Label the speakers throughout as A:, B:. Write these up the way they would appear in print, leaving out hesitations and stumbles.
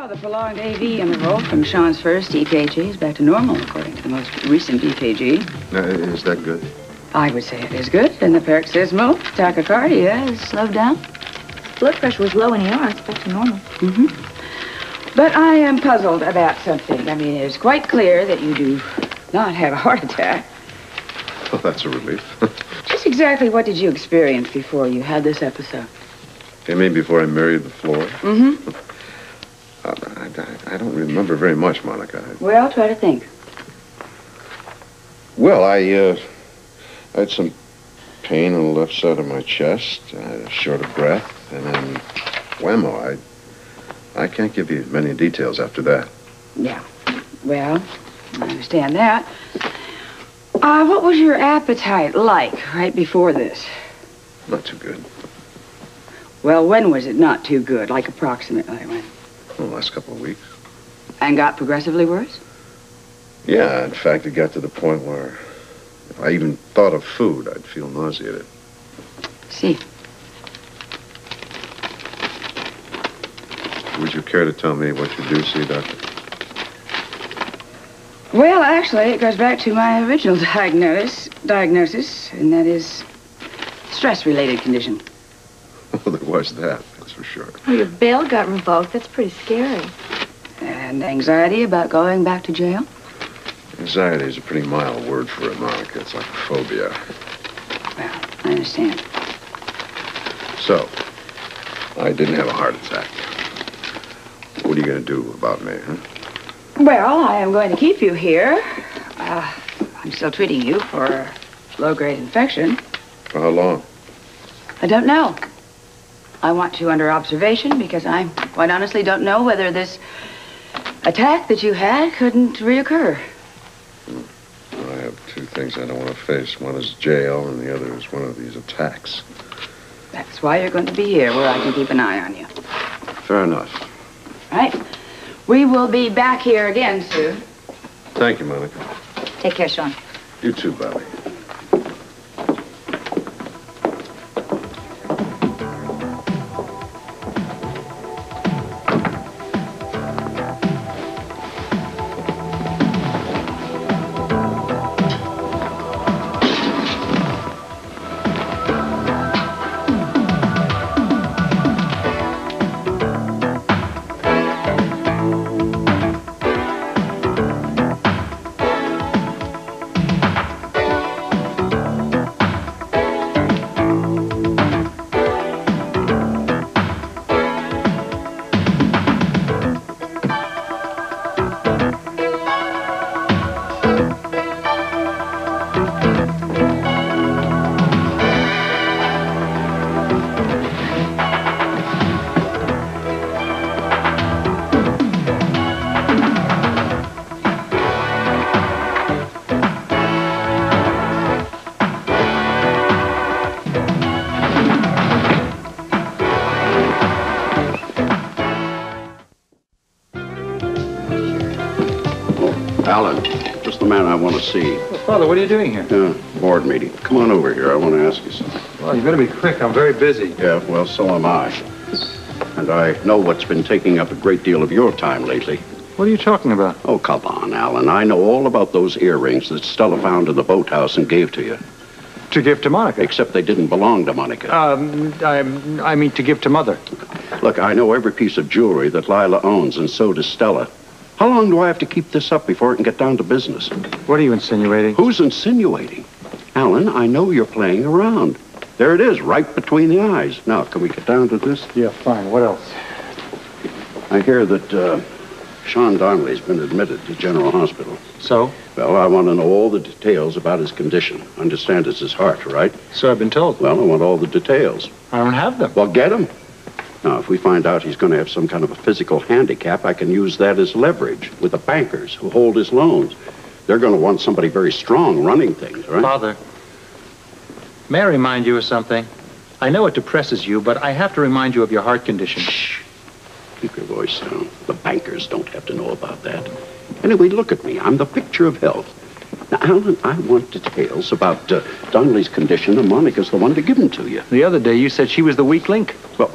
A: Well, the prolonged AV interval from Sean's first EKG is back to normal, according to the most recent EKG.
B: Is that good?
A: I would say it is good, and the paroxysmal tachycardia is slowed down.
C: Blood pressure was low in ER. It's back to normal.
A: But I am puzzled about something. I mean, it is quite clear that you do not have a heart attack.
B: Well, that's a relief.
A: Just exactly what did you experience before you had this episode?
B: You mean before I married the floor?
A: Mm-hmm.
B: I don't remember very much, Monica.
A: Well, try to think.
B: Well, I had some pain on the left side of my chest, short of breath, and then whammo. I can't give you many details after that.
A: Yeah. Well, I understand that. What was your appetite like right before this?
B: Not too good.
A: Well, when was it not too good? Like approximately when?
B: The last couple of weeks.
A: And got progressively worse?
B: Yeah, in fact, it got to the point where if I even thought of food, I'd feel nauseated.
A: See.
B: Would you care to tell me what you do see, Doctor?
A: Well, actually, it goes back to my original diagnosis, and that is stress-related condition.
B: Well, there was that, that's for sure.
C: Oh, your bail got revoked. That's pretty scary.
A: And anxiety about going back to jail?
B: Anxiety is a pretty mild word for it, Monica. It's like a phobia.
A: Well, I understand.
B: So, I didn't have a heart attack. What are you going to do about me, huh?
A: Well, I am going to keep you here. I'm still treating you for a low-grade infection.
B: For how long?
A: I don't know. I want you under observation because I quite honestly don't know whether this attack that you had couldn't reoccur.
B: Well, I have two things I don't want to face. One is jail, and the other is one of these attacks.
A: That's why you're going to be here, where I can keep an eye on you.
B: Fair enough.
A: Right? We will be back here again soon.
B: Thank you, Monica.
C: Take care, Sean.
B: You too, Bobby.
D: Alan, just the man I want to see.
E: Well, Father, what are you doing here?
D: Board meeting. Come on over here. I want to ask you something.
E: Well, you better be quick. I'm very busy.
D: Yeah, well, so am I. And I know what's been taking up a great deal of your time lately.
E: What are you talking about?
D: Oh, come on, Alan. I know all about those earrings that Stella found in the boathouse and gave to you.
E: To give to Monica?
D: Except they didn't belong to Monica.
E: I mean to give to Mother.
D: Look, I know every piece of jewelry that Lila owns, and so does Stella. How long do I have to keep this up before it can get down to business?
E: What are you insinuating?
D: Who's insinuating? Alan, I know you're playing around. There it is, right between the eyes. Now, can we get down to this?
E: Yeah, fine. What else?
D: I hear that Sean Donnelly's been admitted to General Hospital.
E: So?
D: Well, I want to know all the details about his condition. Understand it's his heart, right?
E: So I've been told.
D: Well, I want all the details.
E: I don't have them.
D: Well, get them. Now, if we find out he's going to have some kind of a physical handicap, I can use that as leverage with the bankers who hold his loans. They're going to want somebody very strong running things, right?
E: Father, may I remind you of something? I know it depresses you, but I have to remind you of your heart condition.
D: Shh. Keep your voice down. The bankers don't have to know about that. Anyway, look at me. I'm the picture of health. Now, Alan, I want details about Donnelly's condition, and Monica's the one to give them to you.
E: The other day, you said she was the weak link.
D: Well,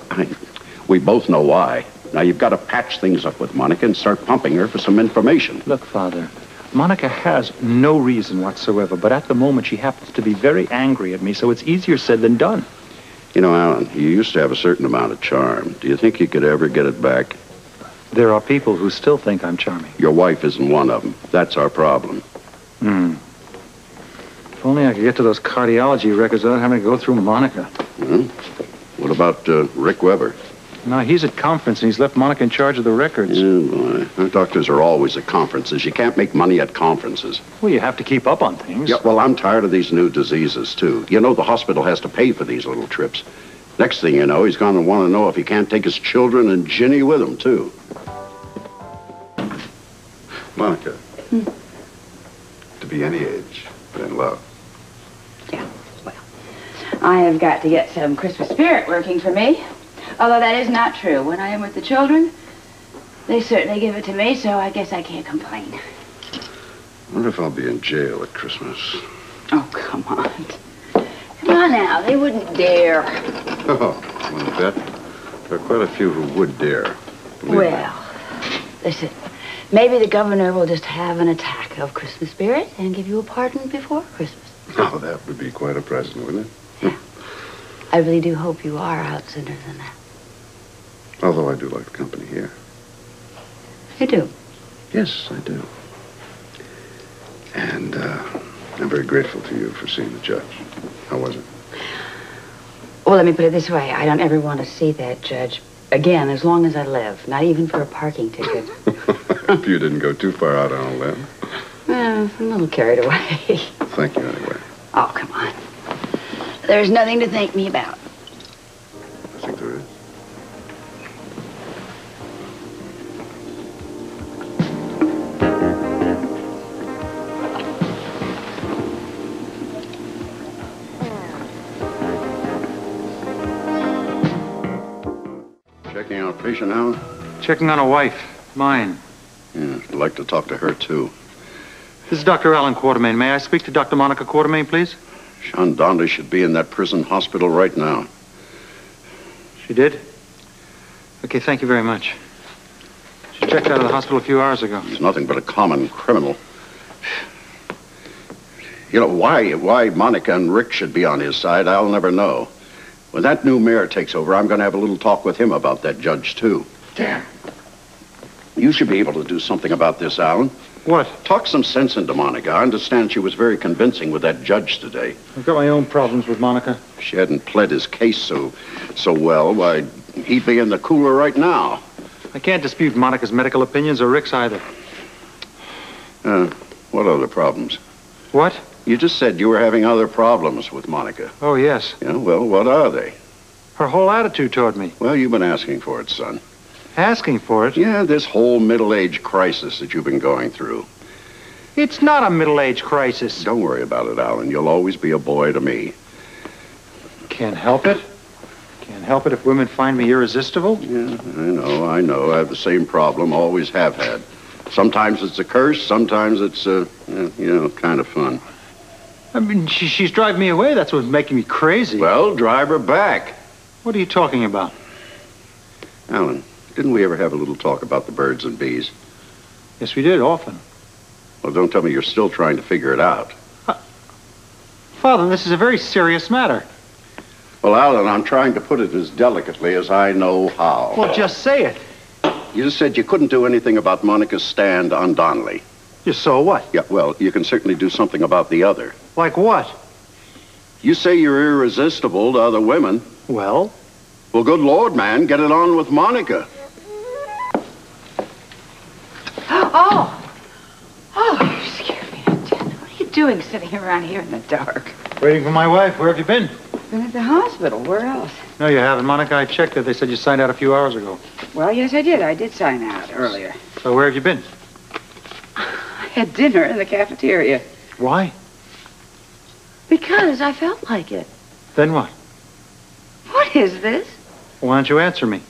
D: we both know why. Now, you've got to patch things up with Monica and start pumping her for some information.
E: Look, Father, Monica has no reason whatsoever, but at the moment she happens to be very angry at me, so it's easier said than done.
D: You know, Alan, you used to have a certain amount of charm. Do you think you could ever get it back?
E: There are people who still think I'm charming.
D: Your wife isn't one of them. That's our problem.
E: If only I could get to those cardiology records without having to go through Monica.
D: What about Rick Weber?
E: No, he's at conference and he's left Monica in charge of the records.
D: Oh, boy. Our doctors are always at conferences. You can't make money at conferences.
E: Well, you have to keep up on things.
D: Yeah, well, I'm tired of these new diseases, too. You know, the hospital has to pay for these little trips. Next thing you know, he's going to want to know if he can't take his children and Ginny with him, too.
B: Monica. To be any age, but in love.
A: Yeah, well, I have got to get some Christmas spirit working for me. Although that is not true. When I am with the children, they certainly give it to me, so I guess I can't complain.
B: I wonder if I'll be in jail at Christmas.
A: Oh, come on. Come on now, they wouldn't dare.
B: Oh, I want to bet there are quite a few who would dare. Believe me.
A: Well, listen, maybe the governor will just have an attack of Christmas spirit and give you a pardon before Christmas.
B: Oh, that would be quite a present, wouldn't it?
A: Yeah. I really do hope you are out sooner than that.
B: Although I do like the company here.
A: You do?
B: Yes, I do. And I'm very grateful to you for seeing the judge. How was it?
A: Well, let me put it this way. I don't ever want to see that judge again as long as I live. Not even for a parking ticket.
B: If you didn't go too far out on a limb.
A: Well, I'm a little carried away.
B: Thank you anyway.
A: Oh, come on. There's nothing to thank me about.
B: I think there is.
D: Checking on a patient, Alan?
E: Checking on a wife, mine.
D: Yeah, I'd like to talk to her, too.
E: This is Dr. Alan Quartermain. May I speak to Dr. Monica Quartermain, please?
D: Sean Donnelly should be in that prison hospital right now.
E: She did? Okay, thank you very much. She checked out of the hospital a few hours ago.
D: He's nothing but a common criminal. You know, why Monica and Rick should be on his side, I'll never know. When that new mayor takes over, I'm going to have a little talk with him about that judge, too.
E: Damn.
D: You should be able to do something about this, Alan.
E: What?
D: Talk some sense into Monica. I understand she was very convincing with that judge today.
E: I've got my own problems with Monica.
D: If she hadn't pled his case so well, why, he'd be in the cooler right now.
E: I can't dispute Monica's medical opinions or Rick's either.
D: What other problems?
E: What?
D: You just said you were having other problems with Monica.
E: Oh, yes.
D: Yeah, well, what are they?
E: Her whole attitude toward me.
D: Well, you've been asking for it, son.
E: Asking for it?
D: Yeah, this whole middle-age crisis that you've been going through.
E: It's not a middle-age crisis.
D: Don't worry about it, Alan. You'll always be a boy to me.
E: Can't help it. Can't help it if women find me irresistible.
D: Yeah, I know. I have the same problem, always have had. Sometimes it's a curse, sometimes it's, kind of fun.
E: I mean, she's driving me away. That's what's making me crazy.
D: Well, drive her back.
E: What are you talking about?
D: Alan, didn't we ever have a little talk about the birds and bees?
E: Yes, we did, often.
D: Well, don't tell me you're still trying to figure it out.
E: Father, this is a very serious matter.
D: Well, Alan, I'm trying to put it as delicately as I know how.
E: Well, just say it.
D: You just said you couldn't do anything about Monica's stand on Donnelly.
E: Just so what?
D: Yeah, well, you can certainly do something about the other.
E: Like what?
D: You say you're irresistible to other women.
E: Well?
D: Well, good Lord, man, get it on with Monica.
A: Oh, you scared me to death. What are you doing sitting around here in the dark?
E: Waiting for my wife. Where have you been?
A: Been at the hospital. Where else?
E: No, you haven't. Monica, I checked it. They said you signed out a few hours ago.
A: Well, yes, I did. I did sign out earlier.
E: So where have you been?
A: I had dinner in the cafeteria.
E: Why?
A: Because I felt like it.
E: Then what?
A: What is this?
E: Why don't you answer me?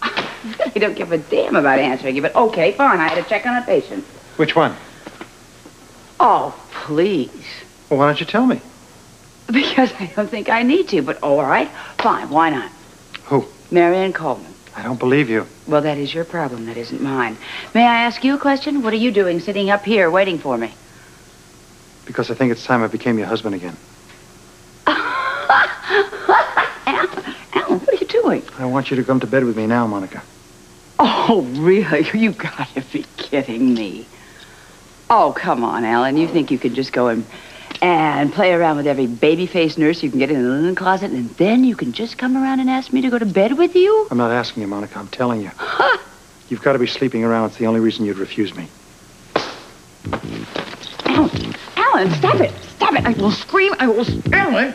A: I really don't give a damn about answering you, but okay, fine. I had to check on a patient.
E: Which one?
A: Oh, please.
E: Well, why don't you tell me?
A: Because I don't think I need to, but all right, fine, why not?
E: Who?
A: Marianne Coleman.
E: I don't believe you.
A: Well, that is your problem. That isn't mine. May I ask you a question? What are you doing sitting up here waiting for me?
E: Because I think it's time I became your husband again.
A: Alan, what are you doing?
E: I want you to come to bed with me now, Monica.
A: Oh, really? You gotta be kidding me. Oh, come on, Alan. You think you could just go and play around with every baby-faced nurse you can get in the linen closet, and then you can just come around and ask me to go to bed with you?
E: I'm not asking you, Monica. I'm telling you. You've got to be sleeping around. It's the only reason you'd refuse me.
A: Alan, stop it. Stop it. I will scream. I will... Alan.